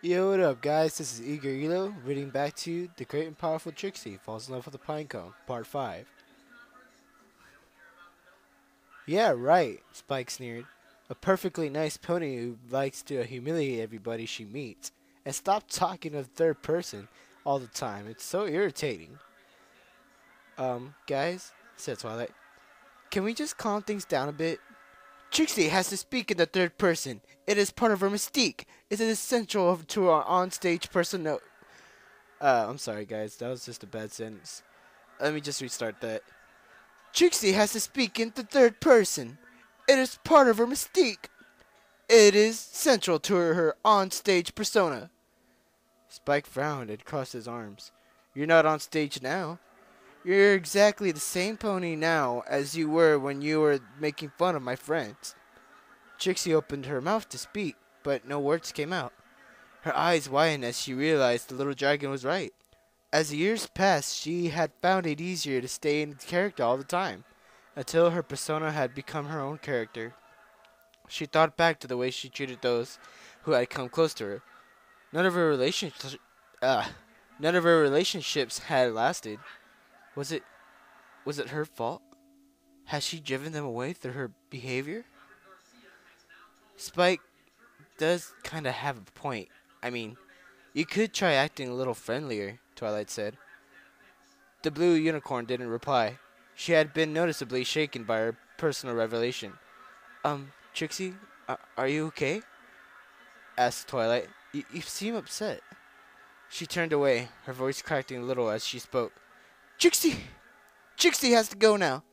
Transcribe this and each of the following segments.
Yo, what up, guys? This is Eager Elo, reading back to you The Great and Powerful Trixie Falls in Love with a Pinecone, Part 5. Yeah, right, Spike sneered. A perfectly nice pony who likes to humiliate everybody she meets. And stop talking to the third person all the time. It's so irritating. Guys, said Twilight, can we just calm things down a bit? Trixie has to speak in the third person. It is part of her mystique. It is essential to our onstage persona. I'm sorry, guys. That was just a bad sentence. Let me just restart that. Trixie has to speak in the third person. It is part of her mystique. It is central to her on-stage persona. Spike frowned and crossed his arms. You're not on stage now. You're exactly the same pony now as you were when you were making fun of my friends. Trixie opened her mouth to speak, but no words came out. Her eyes widened as she realized the little dragon was right. As the years passed, she had found it easier to stay in character all the time, until her persona had become her own character. She thought back to the way she treated those who had come close to her. None of her relationships, none of her relationships had lasted. Was it, was it her fault? Had she driven them away through her behavior? Spike does kind of have a point. I mean, you could try acting a little friendlier, Twilight said. The blue unicorn didn't reply. She had been noticeably shaken by her personal revelation. Trixie, are you okay? Asked Twilight. You seem upset. She turned away, her voice cracking a little as she spoke. Trixie! Trixie has to go now.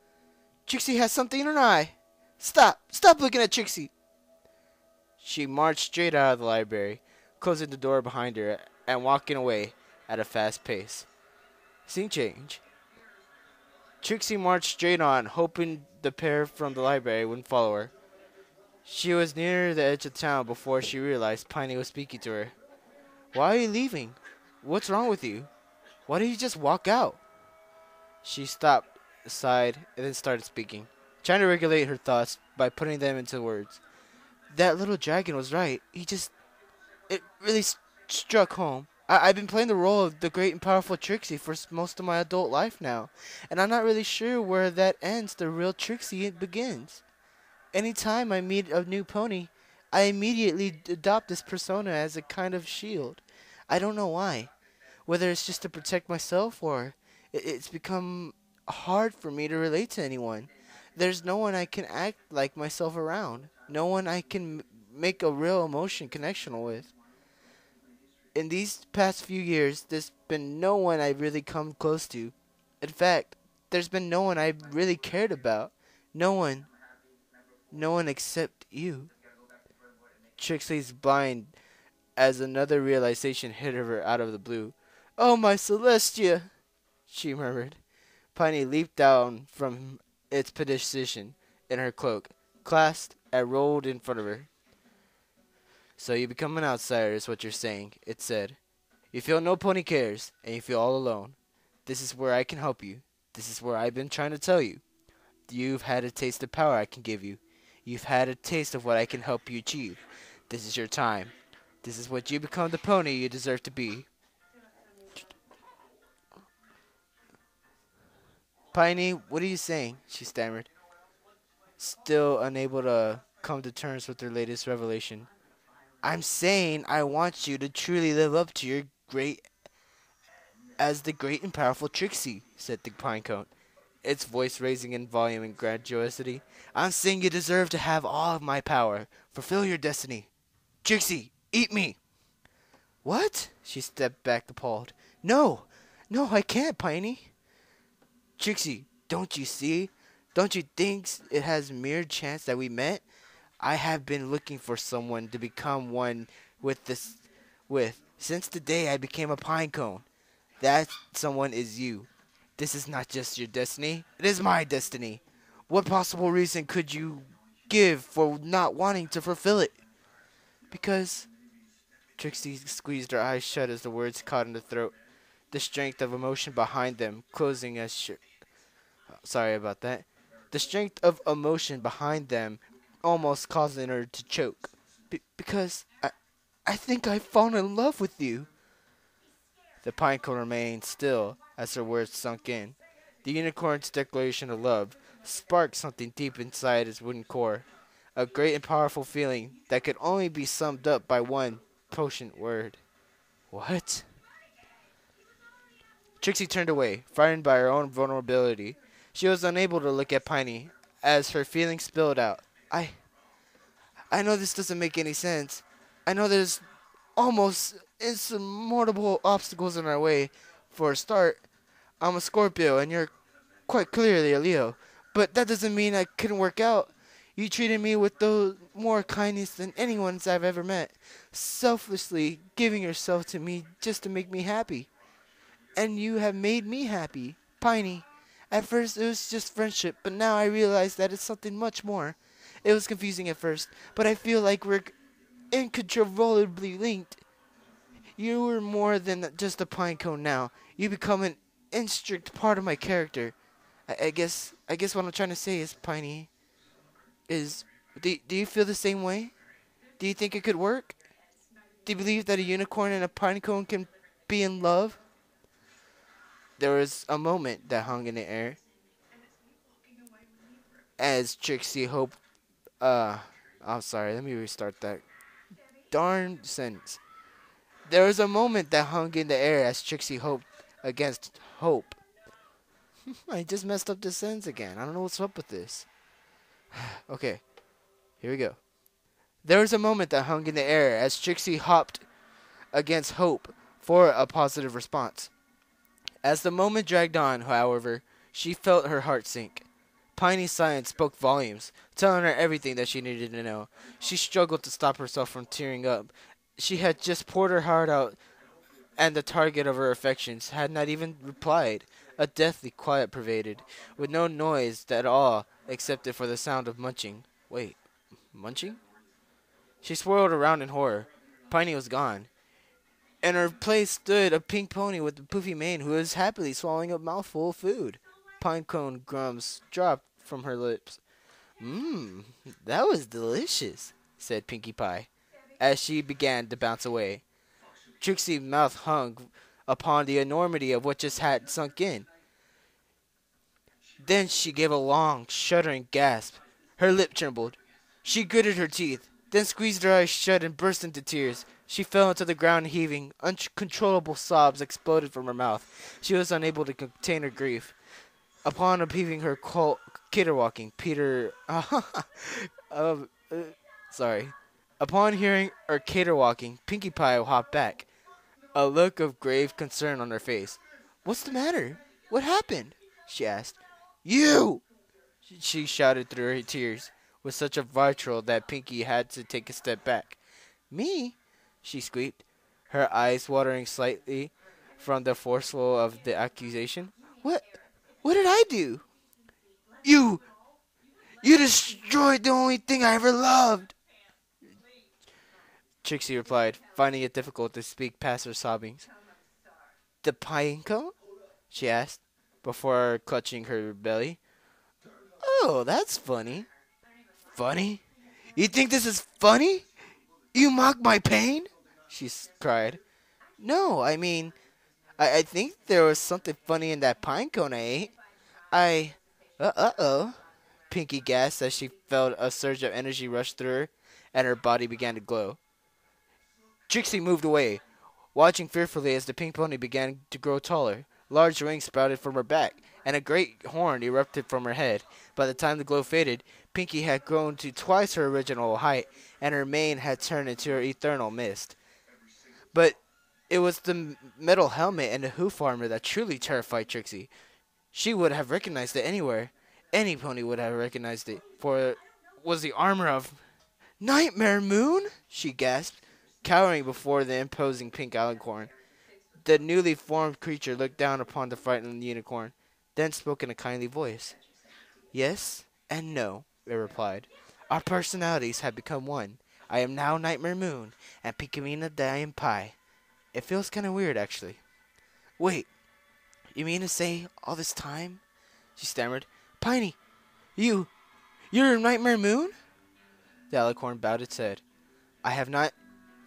Trixie has something in her eye. Stop looking at Trixie. She marched straight out of the library, closing the door behind her and walking away at a fast pace. Scene change. Trixie marched straight on, hoping the pair from the library wouldn't follow her. She was near the edge of town before she realized Piney was speaking to her. Why are you leaving? What's wrong with you? Why did you just walk out? She stopped, sighed, and then started speaking, trying to regulate her thoughts by putting them into words. That little dragon was right. It really struck home. I've been playing the role of the great and powerful Trixie for most of my adult life now, and I'm not really sure where that ends the real Trixie begins. Anytime I meet a new pony, I immediately adopt this persona as a kind of shield. I don't know why. Whether it's just to protect myself or it's become hard for me to relate to anyone. There's no one I can act like myself around. No one I can make a real emotion connection with. In these past few years, there's been no one I've really come close to. In fact, there's been no one I really cared about. No one. No one except you. Trixie's blind as another realization hit her out of the blue. Oh, my Celestia, she murmured. Piney leaped down from its position in her cloak, clasped, and rolled in front of her. So you become an outsider is what you're saying, it said. You feel no pony cares, and you feel all alone. This is where I can help you. This is where I've been trying to tell you. You've had a taste of power I can give you. You've had a taste of what I can help you achieve. This is your time. This is what you become the pony you deserve to be. Piney, what are you saying? She stammered, still unable to come to terms with her latest revelation. I'm saying I want you to truly live up to your great as the great and powerful Trixie, said the pinecone, its voice raising in volume and grandiosity. I'm saying you deserve to have all of my power. Fulfill your destiny. Trixie, eat me. What? She stepped back appalled. No, I can't, Piney. Trixie, don't you see? Don't you think it has mere chance that we met? I have been looking for someone to become one with since the day I became a pinecone. That someone is you. This is not just your destiny, it is my destiny. What possible reason could you give for not wanting to fulfill it? Because Trixie squeezed her eyes shut as the words caught in the throat, the strength of emotion behind them closing as sorry about that. The strength of emotion behind them almost causing her to choke. Because I think I've fallen in love with you. The pinecone remained still as her words sunk in. The unicorn's declaration of love sparked something deep inside his wooden core, a great and powerful feeling that could only be summed up by one potent word. What? Trixie turned away, frightened by her own vulnerability. She was unable to look at Piney as her feelings spilled out. I know this doesn't make any sense. I know there's almost insurmountable obstacles in our way. For a start, I'm a Scorpio and you're quite clearly a Leo. But that doesn't mean I couldn't work out. You treated me with more kindness than anyone I've ever met, selflessly giving yourself to me just to make me happy. And you have made me happy, Piney. At first it was just friendship, but now I realize that it's something much more. It was confusing at first, but I feel like we're incontrollably linked. You are more than just a pine cone now. You become an intricate part of my character. I guess what I'm trying to say is, Piney, is do you feel the same way? Do you think it could work? Do you believe that a unicorn and a pine cone can be in love? There was a moment that hung in the air as Trixie hoped. I'm sorry. Let me restart that darn sentence. There was a moment that hung in the air as Trixie hoped against hope. I just messed up the sentence again. I don't know what's up with this. Okay, here we go. There was a moment that hung in the air as Trixie hopped against hope for a positive response. As the moment dragged on, however, she felt her heart sink. Piney's silence spoke volumes, telling her everything that she needed to know. She struggled to stop herself from tearing up. She had just poured her heart out, and the target of her affections had not even replied. A deathly quiet pervaded, with no noise at all except for the sound of munching. Wait, munching? She swirled around in horror. Piney was gone. In her place stood a pink pony with a poofy mane who was happily swallowing a mouthful of food. Pinecone crumbs dropped from her lips. Mmm, that was delicious, said Pinkie Pie, as she began to bounce away. Trixie's mouth hung upon the enormity of what just had sunk in. Then she gave a long, shuddering gasp. Her lip trembled. She gritted her teeth, then squeezed her eyes shut and burst into tears. She fell into the ground heaving. Uncontrollable sobs exploded from her mouth. She was unable to contain her grief. Upon upheaving her caterwalking, Upon hearing her caterwalking, Pinkie Pie hopped back, a look of grave concern on her face. What's the matter? What happened? She asked. You! She shouted through her tears, with such a vitriol that Pinkie had to take a step back. Me? She squeaked, her eyes watering slightly from the forceful of the accusation. What did I do? You destroyed the only thing I ever loved. Trixie replied, finding it difficult to speak past her sobbings. The pine cone? She asked, before clutching her belly. Oh, that's funny. Funny? You think this is funny? You mock my pain? She cried. No, I mean, I think there was something funny in that pine cone I ate. Uh-oh. Pinkie gasped as she felt a surge of energy rush through her, and her body began to glow. Trixie moved away, watching fearfully as the pink pony began to grow taller. Large wings sprouted from her back, and a great horn erupted from her head. By the time the glow faded, Pinkie had grown to twice her original height, and her mane had turned into her eternal mist. But it was the metal helmet and the hoof armor that truly terrified Trixie. She would have recognized it anywhere. Any pony would have recognized it, for it was the armor of Nightmare Moon, she gasped, cowering before the imposing pink unicorn. The newly formed creature looked down upon the frightened unicorn, then spoke in a kindly voice. Yes and no, it replied. Our personalities have become one. I am now Nightmare Moon, and Pinkamena Diane Pie. It feels kind of weird, actually. Wait, you mean to say all this time? She stammered. Piney, you're Nightmare Moon? The alicorn bowed its head. I have not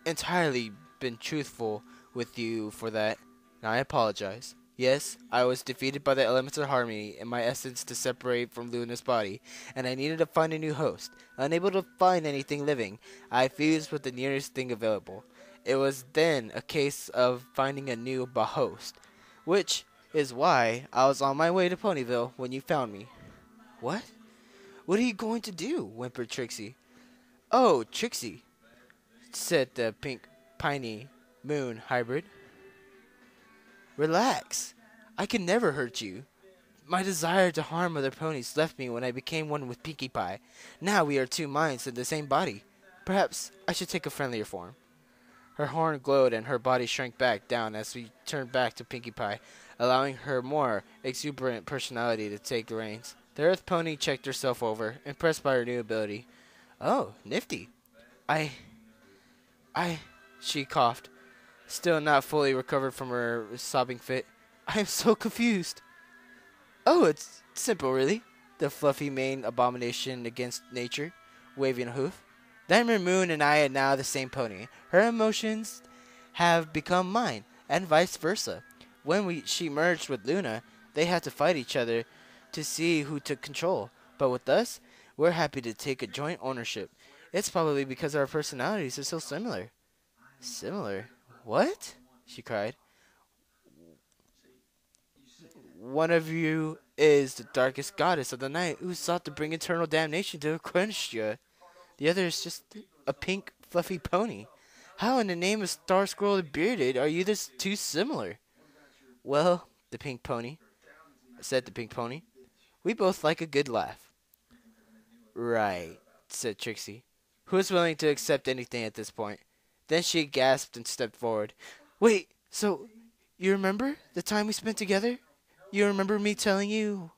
entirely been truthful with you for that, and I apologize. Yes, I was defeated by the elements of harmony and my essence to separate from Luna's body, and I needed to find a new host. Unable to find anything living, I fused with the nearest thing available. It was then a case of finding a new host, which is why I was on my way to Ponyville when you found me. What? What are you going to do? Whimpered Trixie. Oh, Trixie, said the pink piney moon hybrid. Relax. I can never hurt you. My desire to harm other ponies left me when I became one with Pinkie Pie. Now we are two minds in the same body. Perhaps I should take a friendlier form. Her horn glowed and her body shrank back down as we turned back to Pinkie Pie, allowing her more exuberant personality to take the reins. The Earth Pony checked herself over, impressed by her new ability. Oh, nifty. I, she coughed, still not fully recovered from her sobbing fit. I am so confused. Oh, it's simple, really. The fluffy maned abomination against nature, waving a hoof. Diamond Moon and I are now the same pony. Her emotions have become mine, and vice versa. When she merged with Luna, they had to fight each other to see who took control. But with us, we're happy to take a joint ownership. It's probably because our personalities are so similar. Similar? What? She cried. One of you is the darkest goddess of the night who sought to bring eternal damnation to Aquentia. The other is just a pink, fluffy pony. How in the name of Star Scroll the Bearded are you this too similar? Well, said the pink pony, we both like a good laugh. Right, said Trixie, who was willing to accept anything at this point. Then she gasped and stepped forward. Wait, so you remember the time we spent together? You remember me telling you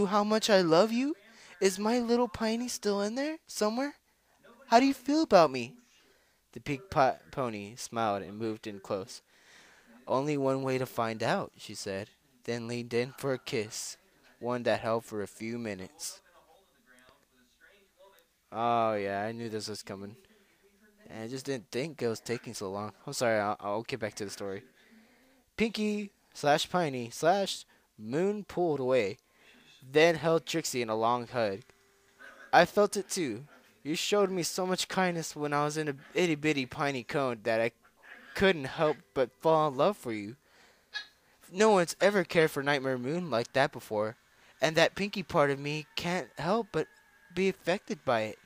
how much I love you? Is my little piney still in there somewhere? How do you feel about me? The pink pony smiled and moved in close. Only one way to find out, she said, then leaned in for a kiss, one that held for a few minutes. Oh yeah, I knew this was coming. And I just didn't think it was taking so long. I'm sorry, I'll get back to the story. Pinky / Piney / Moon pulled away, then held Trixie in a long hug. I felt it too. You showed me so much kindness when I was in a itty bitty piney cone that I couldn't help but fall in love for you. No one's ever cared for Nightmare Moon like that before, and that pinky part of me can't help but be affected by it.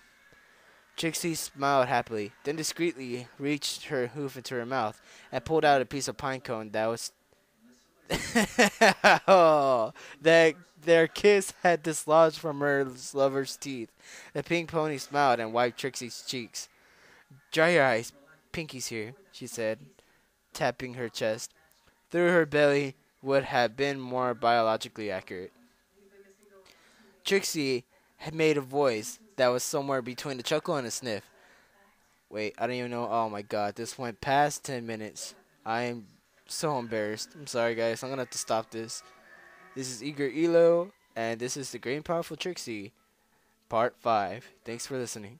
Trixie smiled happily, then discreetly reached her hoof into her mouth and pulled out a piece of pine cone that was oh, that their kiss had dislodged from her lover's teeth. The pink pony smiled and wiped Trixie's cheeks. Dry your eyes. Pinky's here, she said, tapping her chest. Through her belly would have been more biologically accurate. Trixie had made a voice that was somewhere between a chuckle and a sniff. Wait, I don't even know. Oh my god, this went past 10 minutes. I am so embarrassed. I'm sorry, guys. I'm going to have to stop this. This is Eager Elo, and this is the Great and Powerful Trixie, Part 5. Thanks for listening.